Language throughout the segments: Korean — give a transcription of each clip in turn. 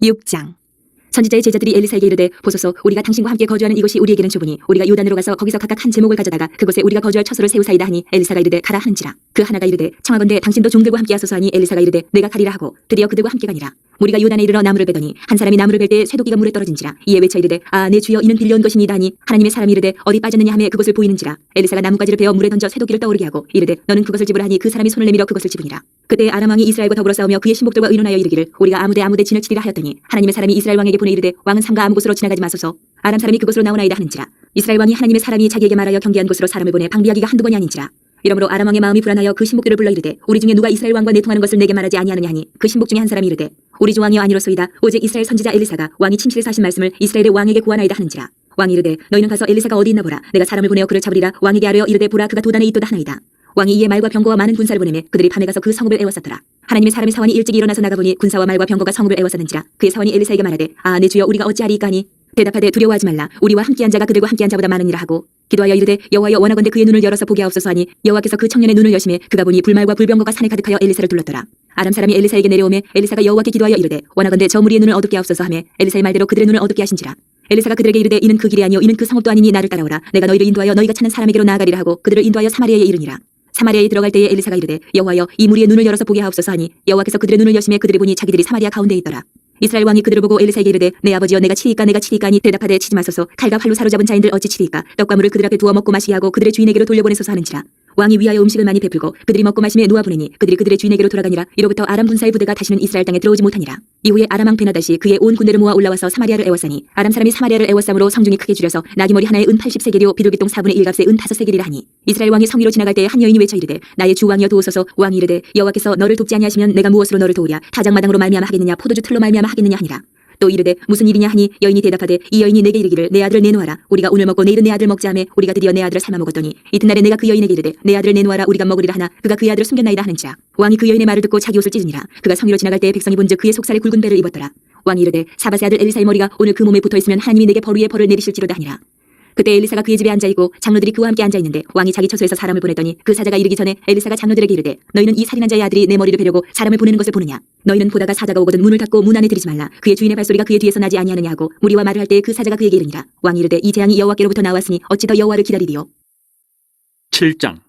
6장. 선지자의 제자들이 엘리사에게 이르되 보소서 우리가 당신과 함께 거주하는 이곳이 우리에게는 좁으니 우리가 요단으로 가서 거기서 각각 한 제목을 가져다가 그곳에 우리가 거주할 처소를 세우사이다 하니 엘리사가 이르되 가라 하는지라. 그 하나가 이르되 청하건대 당신도 종들과 함께 하소서 하니 엘리사가 이르되 내가 가리라 하고 드디어 그들과 함께 가니라. 우리가 요단에 이르러 나무를 베더니 한 사람이 나무를 벨 때에 쇠도끼가 물에 떨어진지라. 이에 외쳐 이르되 아 내 주여 이는 빌려온 것이니이다 하니 하나님의 사람이 이르되 어디 빠졌느냐 하매 그곳을 보이는지라. 엘리사가 나뭇가지를 베어 물에 던져 쇠도끼를 떠오르게 하고 이르되 너는 그것을 집으라 하니 그 사람이 손을 내밀어 그것을 집으니라. 그때 아람 왕이 이스라엘과 더불어 싸우며 그의 신복들과 의논하여 이르기를 우리가 아무데 진을 치리라 하였더니 하나님의 사람이 이스라엘 왕에게 보내 이르되 왕은 삼가 아무 곳으로 지나가지 마소서 아람 사람이 그곳으로 나오나이다 하는지라. 이스라엘 왕이 하나님의 사람이 자기에게 말하여 경계한 곳으로 사람을 보내 방비하기가 한두 번이 아닌지라. 이러므로 아람 왕의 마음이 불안하여 그 신복들을 불러 이르되 우리 중에 누가 이스라엘 왕과 내통하는 것을 내게 말하지 아니하느냐 하니 그 신복 중에 한 사람이 이르되 우리 주 왕이여 아니로소이다. 오직 이스라엘 선지자 엘리사가 왕이 침실에서 하신 말씀을 이스라엘의 왕에게 구하나이다 하는지라. 왕이 이르되 너희는 가서 엘리사가 어디 있나 보라. 내가 사람을 보내어 그를 잡으리라. 왕에게 아뢰어 이르되 보라 그가 도단에 있도다 하나이다. 왕이 이에 말과 병거와 많은 군사를 보내매 그들이 밤에 가서 그 성읍을 에워쌌더라. 하나님의 사람이 사원이 일찍이 일어나서 나가보니 군사와 말과 병거가 성읍을 에워쌌는지라. 그의 사원이 엘리사에게 말하되 아 내 주여 우리가 어찌하리이까 하니 대답하되 두려워하지 말라. 우리와 함께한 자가 그들과 함께한 자보다 많으니라 하고 기도하여 이르되 여호와여 원하건대 그의 눈을 열어서 보게 하옵소서 하니 여호와께서 그 청년의 눈을 여심해 그가 보니 불말과 불병거가 산에 가득하여 엘리사를 둘렀더라. 아람 사람이 엘리사에게 내려오매 엘리사가 여호와께 기도하여 이르되 원하건대 저 무리의 눈을 어둡게 하옵소서 하매 엘리사의 말대로 그들의 눈을 어둡게 하신지라. 엘리사가 그들에게 이르되 이는 그 길이 아니요 이는 그 성읍도 아니니 나를 따라오라. 내가 너희를 인도하여 너희가 찾는 사람에게로 나아가리라 하고 그들을 인도하여 사마리아에 이르니라. 사마리아에 들어갈 때에 엘리사가 이르되 여호와여 이 무리의 눈을 열어서 보게 하옵소서 하니 여호와께서 그들의 눈을 여심해 그들이 보니 자기들이 사마리아 가운데 있더라. 이스라엘 왕이 그들을 보고 엘리사에게 이르되 내 아버지여 내가 치리이까 하니 대답하되 치지 마소서. 칼과 활로 사로잡은 자인들 어찌 치리이까. 떡과 물을 그들 앞에 두어 먹고 마시게 하고 그들의 주인에게로 돌려보내소서 하는지라. 왕이 위하여 음식을 많이 베풀고 그들이 먹고 마심에 놓아보내니 그들이 그들의 주인에게로 돌아가니라. 이로부터 아람 군사의 부대가 다시는 이스라엘 땅에 들어오지 못하니라. 이후에 아람 왕 베나다시 그의 온 군대를 모아 올라와서 사마리아를 에워싸니 아람 사람이 사마리아를 에워싸므로 성중이 크게 줄여서 나귀머리 하나에 은 80세겔이요 비둘기똥 4분의 1값에 은 5세겔이라 하니 이스라엘 왕이 성위로 지나갈 때에 한 여인이 외쳐 이르되 나의 주 왕이여 도우소서. 왕이 이르되 여호와께서 너를 돕지 아니하시면 내가 무엇으로 너를 도우랴. 타작마당으로 말미암아 하겠느냐 포도주 틀로 말미암아 하겠느냐 하니라. 또 이르되 무슨 일이냐 하니 여인이 대답하되 이 여인이 내게 이르기를 내 아들을 내놓아라. 우리가 오늘 먹고 내일은 내 아들 먹자 하매 우리가 드디어 내 아들을 삶아 먹었더니 이튿날에 내가 그 여인에게 이르되 내 아들을 내놓아라 우리가 먹으리라 하나 그가 그의 아들을 숨겼나이다 하는지라. 왕이 그 여인의 말을 듣고 자기 옷을 찢으니라. 그가 성위로 지나갈 때에 백성이 본즉 그의 속살에 굵은 배를 입었더라. 왕이 이르되 사밧의 아들 엘리사의 머리가 오늘 그 몸에 붙어있으면 하나님이 내게 벌 위에 벌을 내리실지로다 하니라. 그때 엘리사가 그의 집에 앉아있고 장로들이 그와 함께 앉아있는데 왕이 자기 처소에서 사람을 보냈더니 그 사자가 이르기 전에 엘리사가 장로들에게 이르되 너희는 이 살인한 자의 아들이 내 머리를 베려고 사람을 보내는 것을 보느냐. 너희는 보다가 사자가 오거든 문을 닫고 문 안에 들이지 말라. 그의 주인의 발소리가 그의 뒤에서 나지 아니하느냐 하고 무리와 말을 할 때에 그 사자가 그에게 이르니라. 왕이 이르되 이 재앙이 여호와께로부터 나왔으니 어찌 더 여호와를 기다리리요. 7장.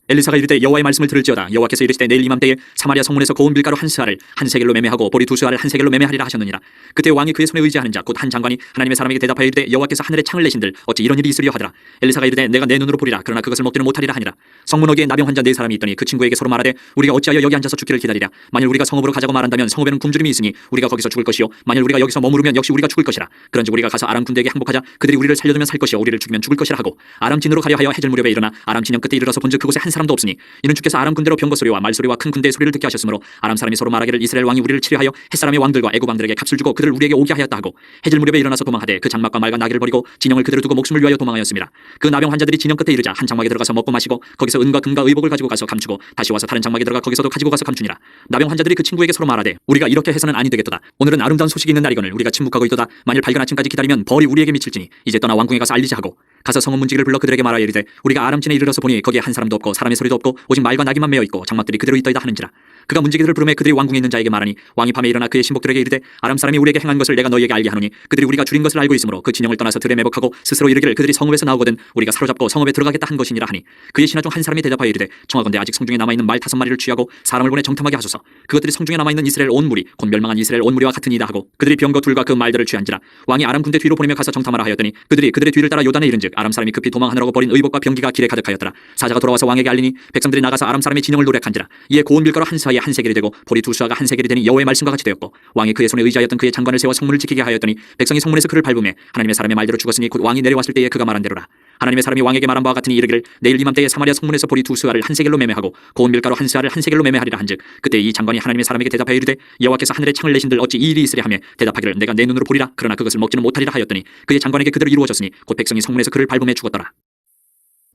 엘리사가 이르되 여호와의 말씀을 들을지어다. 여호와께서 이르시되 내일 이맘때에 사마리아 성문에서 고운 밀가루 한 스아를 한 세겔로 매매하고 보리 두 스아를 한 세겔로 매매하리라 하셨느니라. 그때 왕이 그의 손에 의지하는 자 곧 한 장관이 하나님의 사람에게 대답하여 이르되 여호와께서 하늘에 창을 내신들 어찌 이런 일이 있으리요 하더라. 엘리사가 이르되 내가 내 눈으로 보리라. 그러나 그것을 먹지는 못하리라 하니라. 성문 어귀에 나병 환자 네 사람이 있더니 그 친구에게 서로 말하되 우리가 어찌하여 여기 앉아서 죽기를 기다리랴. 만일 우리가 성읍으로 가자고 말한다면 성읍에는 굶주림이 있으니 우리가 거기서 죽을 것이요 만일 우리가 여기서 머무르면 역시 우리가 죽을 것이라. 그런즉 우리가 가서 아람 군대에게 항복하자. 그들이 우리를 살려두면 살 것이요 우리를 죽이면 죽을 것이라 하고 아람 진으로 가려 하여 해질 무렵에 일어나 아람 진영 끝에 이르러서 본즉 그곳에 한 사람도 없으니 이는 주께서 아람 군대로 병거 소리와 말 소리와 큰 군대의 소리를 듣게 하셨으므로 아람 사람이 서로 말하기를 이스라엘 왕이 우리를 치려하여 햇사람의 왕들과 애굽 왕들에게 값을 주고 그들을 우리에게 오게 하였다 하고 해질 무렵에 일어나서 도망하되 그 장막과 말과 나귀를 버리고 진영을 그대로 두고 목숨을 위하여 도망하였습니다. 그 나병 환자들이 진영 끝에 이르자 한 장막에 들어가서 먹고 마시고 거기서 은과 금과 의복을 가지고 가서 감추고 다시 와서 다른 장막에 들어가 거기서도 가지고 가서 감추니라. 나병 환자들이 그 친구에게 서로 말하되 우리가 이렇게 해서는 아니 되겠도다. 오늘은 아름다운 소식이 있는 날이거늘 우리가 침묵하고 있도다. 만일 밝은 아침까지 기다리면 벌이 우리에게 미칠지니 이제 떠나 왕궁에 가서 알리자 하고 가서 성읍 문지기를 불러 그들에게 말하여 이르되 우리가 아람진에 이르러서 보니 거기에 한 사람도 없고 사람의 소리도 없고 오직 말과 나귀만 메어 있고 장막들이 그대로 있더이다 하는지라. 그가 문지기들을 부르매 그들이 왕궁에 있는 자에게 말하니 왕이 밤에 일어나 그의 신복들에게 이르되 아람 사람이 우리에게 행한 것을 내가 너희에게 알게 하노니 그들이 우리가 줄인 것을 알고 있으므로 그 진영을 떠나서 들에 매복하고 스스로 이르기를 그들이 성읍에서 나오거든 우리가 사로잡고 성읍에 들어가겠다 한 것이니라 하니 그의 신하 중 한 사람이 대답하여 이르되 청하건대 아직 성중에 남아있는 말 5마리를 취하고 사람을 보내 정탐하게 하소서. 그것들이 성중에 남아있는 이스라엘 온 무리 곧 멸망한 이스라엘 온 무리와 같으니이다 하고 그들이 병거 둘과 그 말들을 취한지라. 왕이 아람 군대 뒤로 보내며 가서 정탐하라 하였더니 그들이 그들의 뒤를 따라 요단에 이른즉 아람 사람이 급히 도망하느라고 버린 의복과 병기가 길에 가득하였더라. 사자가 돌아와서 왕에게 알리니 백성들이 나가서 아람 사람의 진영을 노략한지라. 이에 고운 밀가루 한 사에 한 세겔이 되고 보리 두 수아가 한 세겔이 되니 여호와의 말씀과 같이 되었고 왕이 그의 손에 의지하였던 그의 장관을 세워 성문을 지키게 하였더니 백성이 성문에서 그를 밟으매 하나님의 사람의 말대로 죽었으니 곧 왕이 내려왔을 때에 그가 말한 대로라. 하나님의 사람이 왕에게 말한 바와 같으니 이르기를 내일 이맘때에 사마리아 성문에서 보리 두 스아를 한 세겔로 매매하고 고운 밀가루 한 스아를 한 세겔로 매매하리라 한즉 그때 이 장관이 하나님의 사람에게 대답하여 이르되 여호와께서 하늘에 창을 내신들 어찌 이 일이 있으랴 하며 대답하기를 내가 내 눈으로 보리라. 그러나 그것을 먹지는 못하리라 하였더니 그의 장관에게 그대로 이루어졌으니 곧 백성이 성문에서 그를 밟으매 죽었더라.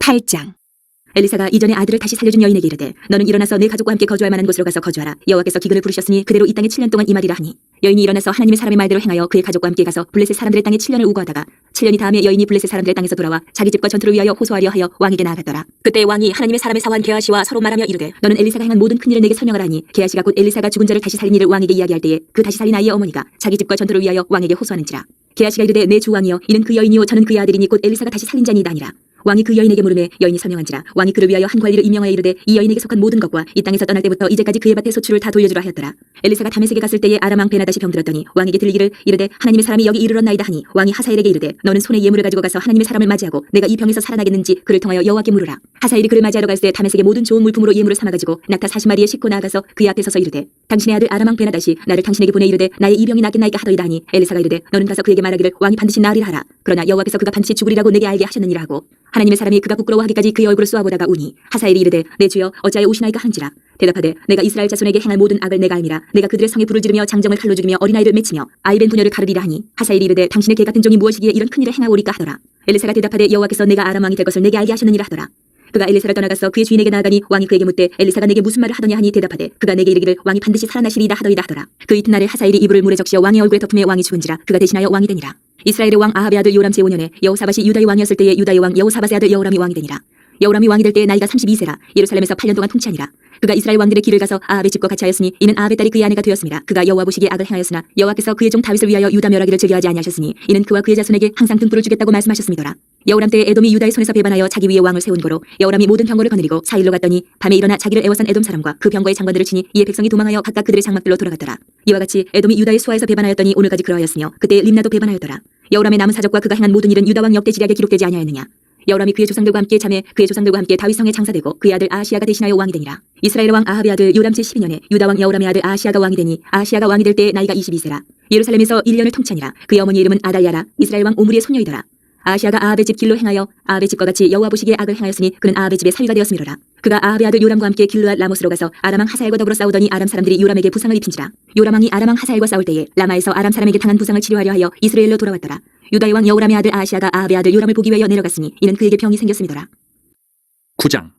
8장. 엘리사가 이전에 아들을 다시 살려준 여인에게 이르되 너는 일어나서 내 가족과 함께 거주할 만한 곳으로 가서 거주하라. 여호와께서 기근을 부르셨으니 그대로 이 땅에 7년 동안 임하리라 하니 여인이 일어나서 하나님의 사람의 말대로 행하여 그의 가족과 함께 가서 블레셋 사람들의 땅에 7년을 우거하다가 7년이 다음에 여인이 블레셋 사람들의 땅에서 돌아와 자기 집과 전투를 위하여 호소하려 하여 왕에게 나아갔더라. 그때 왕이 하나님의 사람의 사환 게하시와 서로 말하며 이르되 너는 엘리사가 행한 모든 큰일을 내게 설명하라 하니 게하시가 곧 엘리사가 죽은 자를 다시 살린 일을 왕에게 이야기할 때에 그 다시 살린 아이의 어머니가 자기 집과 전투를 위하여 왕에게 호소하는지라. 게하시가 이르되 내 주 왕이여 이는 그 여인이요 저는 그의 아들이니 곧 엘리사가 다시 살린 자니이다 아니라. 왕이 그 여인에게 물으매 여인이 설명한지라. 왕이 그를 위하여 한 관리를 임명하여 이르되 이 여인에게 속한 모든 것과 이 땅에서 떠날 때부터 이제까지 그의 밭의 소출을 다 돌려주라 하였더라. 엘리사가 다메섹에 갔을 때에 아람 왕 베나다시 병들었더니 왕에게 들리기를 이르되 하나님의 사람이 여기 이르렀나이다 하니 왕이 하사엘에게 이르되 너는 손에 예물을 가지고 가서 하나님의 사람을 맞이하고 내가 이 병에서 살아나겠는지 그를 통하여 여호와께 물으라. 하사엘이 그를 맞이하러 갈 때 다메섹의 모든 좋은 물품으로 예물을 삼아가지고 낙타 40마리에 싣고 나아가서 그의 앞에 서서 이르되 당신의 아들 아람 왕 베나다시 나를 당신에게 보내 이르되 나의 이 병이 낫겠나이까 하더이다 하니 엘리사가 이르되 너는 가서 그에게 말하기를 왕이 반드시 나으리라 하라. 그러나 여호와께서 그가 반드시 죽으리라고 내게 알게 하셨느니라 하고 하나님의 사람이 그가 부끄러워하기까지 그의 얼굴을 쏘아보다가 우니 하사엘이 이르되 내 주여 어찌하여 오시나이까 한지라. 대답하되 내가 이스라엘 자손에게 행할 모든 악을 내가 알미라. 내가 그들의 성에 불을 지르며 장정을 칼로 죽이며 어린아이를 맺히며 아이벤 부녀를 가르리라 하니 하사엘이 이르되 당신의 개 같은 종이 무엇이기에 이런 큰일을 행하오리까 하더라. 엘리사가 대답하되 여호와께서 내가 아람 왕이 될 것을 내게 알게 하셨느니라 하더라. 그가 엘리사를 떠나가서 그의 주인에게 나아가니 왕이 그에게 묻되 엘리사가 내게 무슨 말을 하더냐 하니 대답하되 그가 내게 이르기를 왕이 반드시 살아나시리이다 하더이다 하더라. 그 이튿날에 하사엘이 이불을 물에 적시어 왕의 얼굴에 덮음에 왕이 죽은지라 그가 대신하여 왕이 되니라. 이스라엘의 왕 아합의 아들 요람 제5년에 여호사밧이 유다의 왕이었을 때에 유다의 왕 여호사밧의 아들 여호람이 왕이 되니라. 여호람이 왕이 될 때에 나이가 32세라 예루살렘에서 8년 동안 통치하니라. 그가 이스라엘 왕들의 길을 가서 아합의 집과 같이 하였으니 이는 아합의 딸이 그의 아내가 되었습니다. 그가 여호와 보시기에 악을 행하였으나 여호와께서 그의 종 다윗을 위하여 유다 멸하기를 즐겨하지 아니하셨으니 이는 그와 그의 자손에게 항상 등불을 주겠다고 말씀하셨음이더라. 여호람 때에 에돔이 유다의 손에서 배반하여 자기 위에 왕을 세운 거로 여호람이 모든 병거를 거느리고 사일로 갔더니 밤에 일어나 자기를 애워싼 에돔 사람과 그 병거의 장관들을 치니 이에 백성이 도망하여 각각 그들의 장막들로 돌아갔더라. 이와 같이 에돔이 유다의 수하에서 배반하였더니 오늘까지 그러하였으며 그때 림나도 배반하였더라. 여호람의 남은 사적과 그가 행한 모든 일은 유다 왕 역대지략에 기록되지 아니하였느냐. 여호람이 그의 조상들과 함께 잠에 그의 조상들과 함께 다윗성에 장사되고 그의 아들 아하시아가 대신하여 왕이 되니라. 이스라엘 왕 아합의 아들 요람 제12년에 유다 왕 여호람의 아들 아하시아가 왕이 되니 아하시아가 왕이 될 때에 나이가 22세라 예루살렘에서 1년을 통치하니라. 그의 어머니 이름은 아달랴라 이스라엘 왕 오므리의 손녀이더라. 아하시아가 아합의 집 길로 행하여 아합의 집과 같이 여호와 보시기에 악을 행하였으니 그는 아합의 집의 사위가 되었음이로라. 그가 아합의 아들 요람과 함께 길르앗 라못으로 가서 아람 왕 하사엘과 더불어 싸우더니 아람 사람들이 요람에게 부상을 입힌지라. 요람 왕이 아람 왕 하사엘과 싸울 때에 라마에서 아람 사람에게 당한 부상을 치료하려 하여 이스라엘로 돌아왔더라. 유다의 왕 여호람의 아들 아하시아가 아합의 아들 요람을 보기 위하여 내려갔으니 이는 그에게 병이 생겼음이더라. 9장.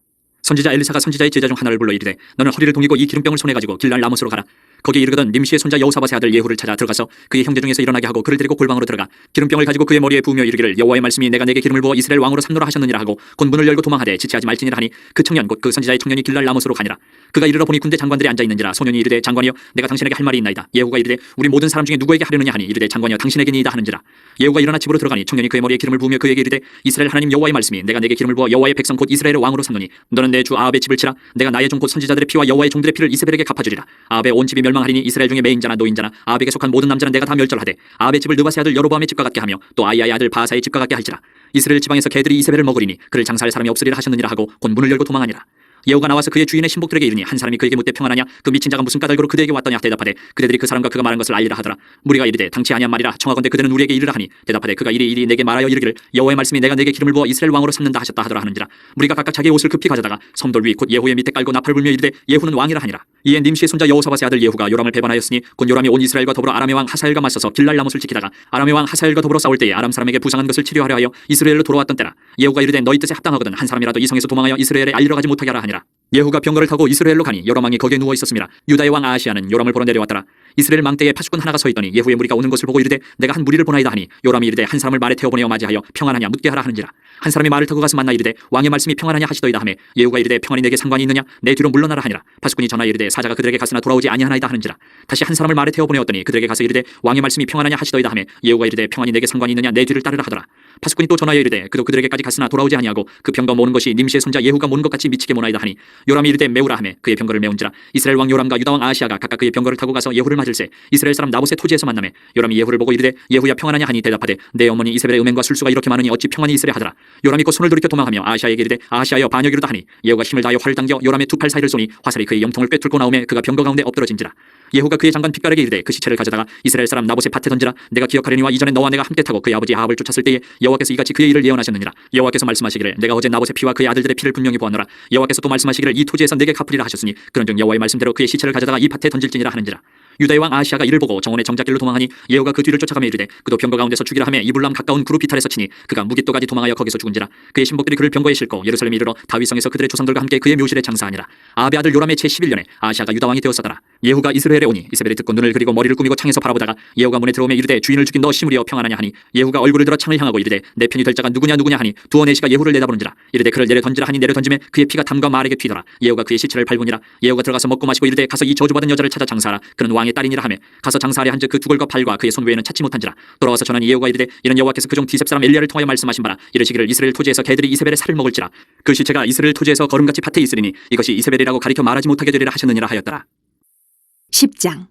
선지자 엘리사가 선지자의 제자 중 하나를 불러 이르되 너는 허리를 동이고 이 기름병을 손에 가지고 길랄 라못으로 가라. 거기에 이르거든 nim시의 손자 여호사밧의 아들 예후를 찾아 들어가서 그의 형제 중에서 일어나게 하고 그를 데리고 골방으로 들어가 기름병을 가지고 그의 머리에 부으며 이르기를 여호와의 말씀이 내가 내게 기름을 부어 이스라엘 왕으로 삼노라 하셨느니라 하고 곧 문을 열고 도망하되 지체하지 말지니라 하니 그 청년 곧 그 선지자의 청년이 길랄 라못으로 가니라. 그가 이르러 보니 군대 장관들이 앉아 있는지라. 소년이 이르되 장관이여 내가 당신에게 할 말이 있나이다. 예후가 이르되 우리 모든 사람 중에 누구에게 하려느냐 하니 이르되 장관이여 당신에게니이다 하는지라. 예후가 일어나 집으로 들어가니 청년이 그의 머리에 기름을 부으며 그에게 이르되 이스라엘 하나님 여호와의 말씀이 내가 내게 기름을 부어 여호와의 백성 곧 이스라엘의 왕으로 삼노니 너는 내 주 아합의 집을 치라. 내가 나의 종 곧 선지자들의 피와 여호와의 종들의 피를 이세벨에게 갚아주리라. 아합의 온 집이 멸망하리니 이스라엘 중에 매인자나 노인자나 아합에게 속한 모든 남자는 내가 다 멸절하되 아합의 집을 느바세 아들 여로보암의 집과 같게 하며 또 아이야의 아들 바하사의 집과 같게 할지라. 이스라엘 지방에서 개들이 이세벨을 먹으리니 그를 장사할 사람이 없으리라 하셨느니라 하고 곧 문을 열고 도망하니라. 예후가 나와서 그의 주인의 신복들에게 이르니 한 사람이 그에게 묻되 평안하냐 그 미친 자가 무슨 까닭으로 그대에게 왔더냐 대답하되 그대들이 그 사람과 그가 말한 것을 알리라 하더라. 무리가 이르되 당치 아니한 말이라 청하건대 그대는 우리에게 이르라 하니 대답하되 그가 이리 내게 말하여 이르기를 여호와의 말씀이 내가 내게 기름을 부어 이스라엘 왕으로 삼는다 하셨다 하더라 하는지라. 무리가 각각 자기의 옷을 급히 가져다가 섬돌 위 곧 예후의 밑에 깔고 나팔 불며 이르되 예후는 왕이라 하니라. 이에 nim시의 손자 여호사밧의 아들 예후가 요람을 배반하였으니 곧 요람이 온 이스라엘과 더불어 아람의 왕 하사엘과 맞서서 길랄 라못을 지키다가 아람의 왕 하사엘과 더불어 싸울 때에 아람 사람에게 부상한 것을 치료하려 하여 이스라엘로 돌아왔던 때라. 예후가 이르되 너희 뜻에 합당하거든 한 사람이라도 이 성에서 도망하여 이스라엘에 알리러 가지 못하게 하라 하니라. 예후가 병거를 타고 이스라엘로 가니 여러 왕이 거기에 누워 있었습니다. 유다의 왕 아하시아는 요람을 보러 내려왔더라. 이스라엘 망대에 파수꾼 하나가 서 있더니 예후의 무리가 오는 것을 보고 이르되 내가 한 무리를 보나이다 하니 요람이 이르되 한 사람을 말에 태워 보내어 맞이하여 평안하냐 묻게 하라 하는지라. 한 사람이 말을 타고 가서 만나 이르되 왕의 말씀이 평안하냐 하시더이다 하매 예후가 이르되 평안이 내게 상관이 있느냐 내 뒤로 물러나라 하니라. 파수꾼이 전하 이르되 사자가 그들에게 갔으나 돌아오지 아니하나이다 하는지라. 다시 한 사람을 말에 태워 보내었더니 그들에게 가서 이르되 왕의 말씀이 평안하냐 하시더이다 하매 예후가 이르되 평안이 내게 상관이 있느냐 내 뒤를 따르라 하더라. 파수꾼이 또 전하여 이르되 그도 그들에게까지 갔으나 돌아오지 아니하고 그 병거 모는 것이 nim시의 손자 예후가 모는 것 같이 미치게 모나이다 하니 요람이 이르되 메우라 하매 그의 병거를 메운지라. 이스라엘 왕 요람과 유다 왕 아하시아가 각각 그의 병거를 타고 가서 예후를 맞을세 이스라엘 사람 나봇의 토지에서 만나매 요람이 예후를 보고 이르되 예후야 평안하냐 하니 대답하되 내 어머니 이세벨의 음행과 술수가 이렇게 많으니 어찌 평안이 있으랴 하더라. 요람이 곧 손을 돌이켜 도망하며 아하시아에게 이르되 아하시아여 반역이로다 하니 예후가 힘을 다하여 활을 당겨 요람의 두 팔 사이를 쏘니 화살이 그의 영통을 꿰뚫고 나오매 그가 병거 가운데 엎드러진지라. 예후가 그의 장관 핏가락에 이르되 그 시체를 가져다가 이스라엘 사람 나봇의 밭에 던지라. 내가 기억하려니와 이전에 너와 내가 함께 타고 그의 아버지 아합을 쫓았을 때에 여호와께서 이같이 그의 일을 예언하셨느니라. 여호와께서 말씀하시기를 내가 어제 나봇의 피와 그의 아들들의 피를 분명히 보았노라. 여호와께서 또 말씀하시기를 이 토지에서 내게 갚으리라 하셨으니 그런즉 여호와의 말씀대로 그의 시체를 가져다가 이 밭에 던질지니라 하는지라. 유다의 왕 아하시아가 이를 보고 정원의 정작길로 도망하니 예후가 그 뒤를 쫓아가며 이르되 그도 병거 가운데서 죽이라 하며 이블람 가까운 구루비탈에서 치니 그가 무깃도까지 도망하여 거기서 죽은지라. 그의 신복들이 그를 병거에 싣고 예루살렘에 이르러 다윗성에서 그들의 조상들과 함께 그의 묘실에 장사하니라. 아합의 아들 요람의 제 11년에 아하시아가 유다 왕이 되었사더라. 예후가 이스라엘에 오니 이세벨이 듣고 눈을 그리고 머리를 꾸미고 창에서 바라보다가 예후가 문에 들어오며 이르되 주인을 죽인 너 시므리여 평안하냐 하니 예후가 얼굴을 들어 창을 향하고 이르되 내 편이 될 자가 누구냐 하니 두어 내시가 예후를 내다보는지라. 이르되 그를 내려 던지라 하니 내려 던짐에 그의 피가 담과 말에게 튀더라. 예후가 그의 시체를 밟으니라. 예후가 들어가서 먹고 마시고 이르되 가서 이 저주받은 여자를 찾아 장사하라. 그는 왕의 딸이니라 하며 가서 장사하려 한즉 그 두골과 발과 그의 손 외에는 찾지 못한지라. 돌아와서 전하니 예후가 이르되 이는 여호와께서 그종 디셉 사람 엘리야를 통하여 말씀하신 바라. 이르시기를 이스라엘 토지에서 개들이 이세벨의 살을 먹을지라. 그 시체가 이스라엘 토지에서 거름같이 밭에 있으리니 이것이 이세벨이라고 가리켜 말하지 못하게 되리라 하셨느니라 하였더라. 10장.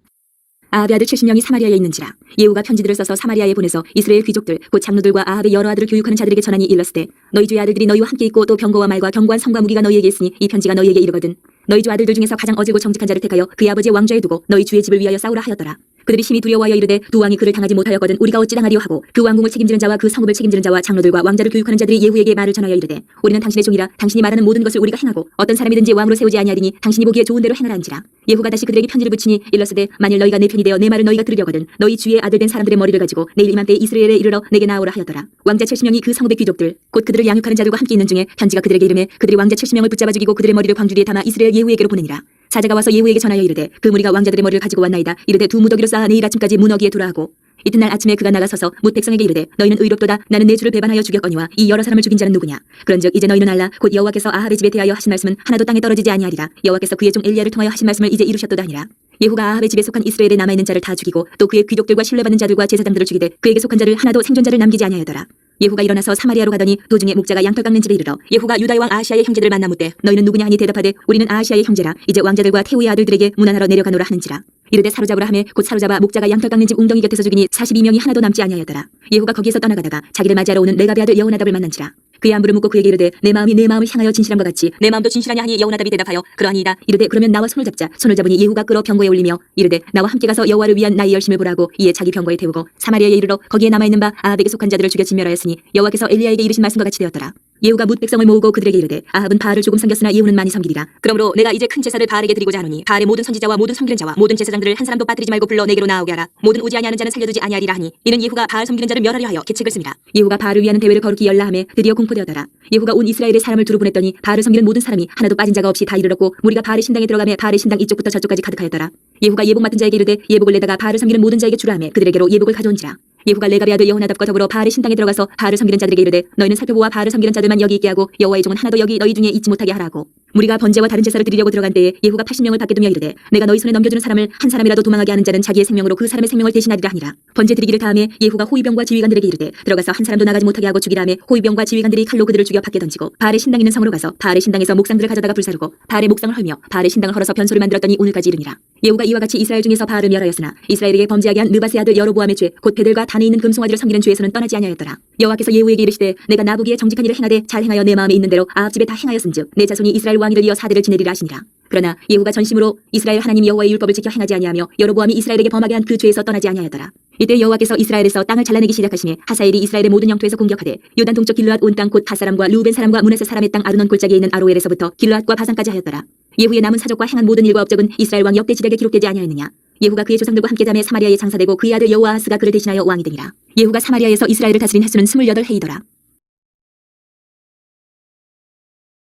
아합의 아들 70명이 사마리아에 있는지라. 예후가 편지들을 써서 사마리아에 보내서 이스라엘 귀족들 곧 장로들과 아합의 여러 아들을 교육하는 자들에게 전하니 일렀으되 너희 주의 아들들이 너희와 함께 있고 또 병거와 말과 견고한 성과 무기가 너희에게 있으니 이 편지가 너희에게 이르거든 너희 주 아들들 중에서 가장 어질고 정직한 자를 택하여 그의 아버지의 왕좌에 두고 너희 주의 집을 위하여 싸우라 하였더라. 그들이 심히 두려워하여 이르되 두 왕이 그를 당하지 못하였거든 우리가 어찌 당하리요 하고 그 왕궁을 책임지는 자와 그 성읍을 책임지는 자와 장로들과 왕자를 교육하는 자들이 예후에게 말을 전하여 이르되 우리는 당신의 종이라 당신이 말하는 모든 것을 우리가 행하고 어떤 사람이든지 왕으로 세우지 아니하리니 당신이 보기에 좋은 대로 행하라 한지라. 예후가 다시 그들에게 편지를 붙이니 일렀으되 만일 너희가 내 편이 되어 내 말을 너희가 들으려거든 너희 주의 아들 된 사람들의 머리를 가지고 내일 이맘때에 이스라엘에 이르러 내게 나오라 하였더라. 왕자 70명이 그 성읍의 귀족들 곧 그들을 양육하는 자들과 함께 있는 중에 편지가 그들에게 이르매 그들이 왕자 70명을 붙잡아 죽이고 그들의 머리를 광주리에 담아 이스라엘 예후에게로 보내니라. 사자가 와서 예후에게 전하여 이르되 그 무리가 왕자들의 머리를 가지고 왔나이다. 이르되 두 무더기로 쌓아 내일 아침까지 문어기에 두라 하고 이튿날 아침에 그가 나가서서 뭇 백성에게 이르되 너희는 의롭도다. 나는 내 주를 배반하여 죽였거니와 이 여러 사람을 죽인 자는 누구냐. 그런즉 이제 너희는 알라. 곧 여호와께서 아합의 집에 대하여 하신 말씀은 하나도 땅에 떨어지지 아니하리라. 여호와께서 그의 종 엘리야를 통하여 하신 말씀을 이제 이루셨도다 하니라. 예후가 아합의 집에 속한 이스라엘에 남아있는 자를 다 죽이고 또 그의 귀족들과 신뢰받는 자들과 제사장들을 죽이되 그에게 속한 자를 하나도 생존자를 남기지 아니하였더라. 예후가 일어나서 사마리아로 가더니 도중에 목자가 양털 깎는 집에 이르러 예후가 유다의 왕 아하시아의 형제들을 만나 묻되 너희는 누구냐 하니 대답하되 우리는 아하시아의 형제라. 이제 왕자들과 태후의 아들들에게 문안하러 내려가노라 하는지라. 이르되 사로잡으라 하매 곧 사로잡아 목자가 양털 깎는 집 웅덩이 곁에서 죽이니 42명이 하나도 남지 아니하였더라. 예후가 거기에서 떠나가다가 자기를 맞이하러 오는 레갑의 아들 여호나답을 만난지라. 그의 안부를 묻고 그에게 이르되 내 마음이 내 마음을 향하여 진실함과 같이 내 마음도 진실하냐 하니 여호나답이 대답하여 그러하니이다. 이르되 그러면 나와 손을 잡자. 손을 잡으니 예후가 끌어 병거에 올리며 이르되 나와 함께 가서 여호와를 위한 나의 열심을 보라고 이에 자기 병거에 태우고 사마리아에 이르러 거기에 남아있는 바 아합에게 속한 자들을 죽여 진멸하였으니 여호와께서 엘리야에게 이르신 말씀과 같이 되었더라. 예후가 뭇 백성을 모으고 그들에게 이르되 아합은 바알을 조금 섬겼으나 예후는 많이 섬기리라. 그러므로 내가 이제 큰 제사를 바알에게 드리고자 하노니 바알의 모든 선지자와 모든 섬기는 자와 모든 제사장들을 한 사람도 빠뜨리지 말고 불러 내게로 나오게 하라. 모든 오지 아니하는 자는 살려두지 아니하리라 하니 이는 예후가 바알 섬기는 자를 멸하려 하여 계책을 씁니다. 예후가 바알을 위하는 대회를 거룩히 열라 하매 드디어 공포되었더라. 예후가 온 이스라엘의 사람을 두루 보냈더니 바알을 섬기는 모든 사람이 하나도 빠진 자가 없이 다 이르렀고 무리가 바알의 신당에 들어가매 바알의 신당 이쪽부터 저쪽까지 가득하였더라. 예후가 예복 맡은 자에게 이르되 예복을 내다가 바알을 섬기는 모든 자에게 주라 하매 그들에게로 예복을 가져온지라. 예후가 레갑의 아들 여호나답과 더불어 바알의 신당에 들어가서 바알을 섬기는 자들에게 이르되 너희는 살펴보아 바알을 섬기는 자들만 여기 있게 하고 여호와의 종은 하나도 여기 너희 중에 있지 못하게 하라고. 무리가 번제와 다른 제사를 드리려고 들어간 때에 예후가 80명을 밖에 두며 이르되 내가 너희 손에 넘겨주는 사람을 한 사람이라도 도망하게 하는 자는 자기의 생명으로 그 사람의 생명을 대신하리라 하니라. 번제 드리기를 다음에 예후가 호위병과 지휘관들에게 이르되 들어가서 한 사람도 나가지 못하게 하고 죽이라 하매 호위병과 지휘관들이 칼로 그들을 죽여 밖에 던지고 바알의 신당 있는 성으로 가서 바알의 신당에서 목상들을 가져다가 불사르고 바알의 목상을 헐며 바알의 신당을 헐어서 변소를 만들었더니 오늘까지 이르니라. 예후가 이와 같이 이스라엘 중에서 바알을 멸하였으나 이스라엘에게 범죄하게 한 느바스의 아들 여로보암의 죄 곧 베들과 단에 있는 금송아지를 섬기는 죄에서는 떠나지 아니하였더라. 여호와께서 예후에게 이르시되 내가 나보기에 정직한 일을 행하되 잘 행하여 내 마음에 있는 대로 아합 집에 다 행하였은즉 내 자손이 이스라엘 왕위를 이어 사대를 지내리라 하시니라. 그러나 예후가 전심으로 이스라엘 하나님 여호와의 율법을 지켜 행하지 아니하며 여로보암이 이스라엘에게 범하게 한 그 죄에서 떠나지 아니하였더라. 이때 여호와께서 이스라엘에서 땅을 잘라내기 시작하시니 하사엘이 이스라엘의 모든 영토에서 공격하되 요단 동쪽 길르앗 온 땅 곧 갓 사람과 루벤 사람과 므낫세 사람의 땅 아르논 골짜기에 있는 아로엘에서부터 길르앗과 바산까지 하였더라. 예후의 남은 사족과 행한 모든 일과 업적은 이스라엘 왕 역대 지략에 기록되지 아니하였느냐. 예후가 그의 조상들과 함께 잠에 사마리아에 장사되고 그의 아들 여호아하스가 그를 대신하여 왕이 되니라. 예후가 사마리아에서 이스라엘을 다스린 횟수는 28해이더라.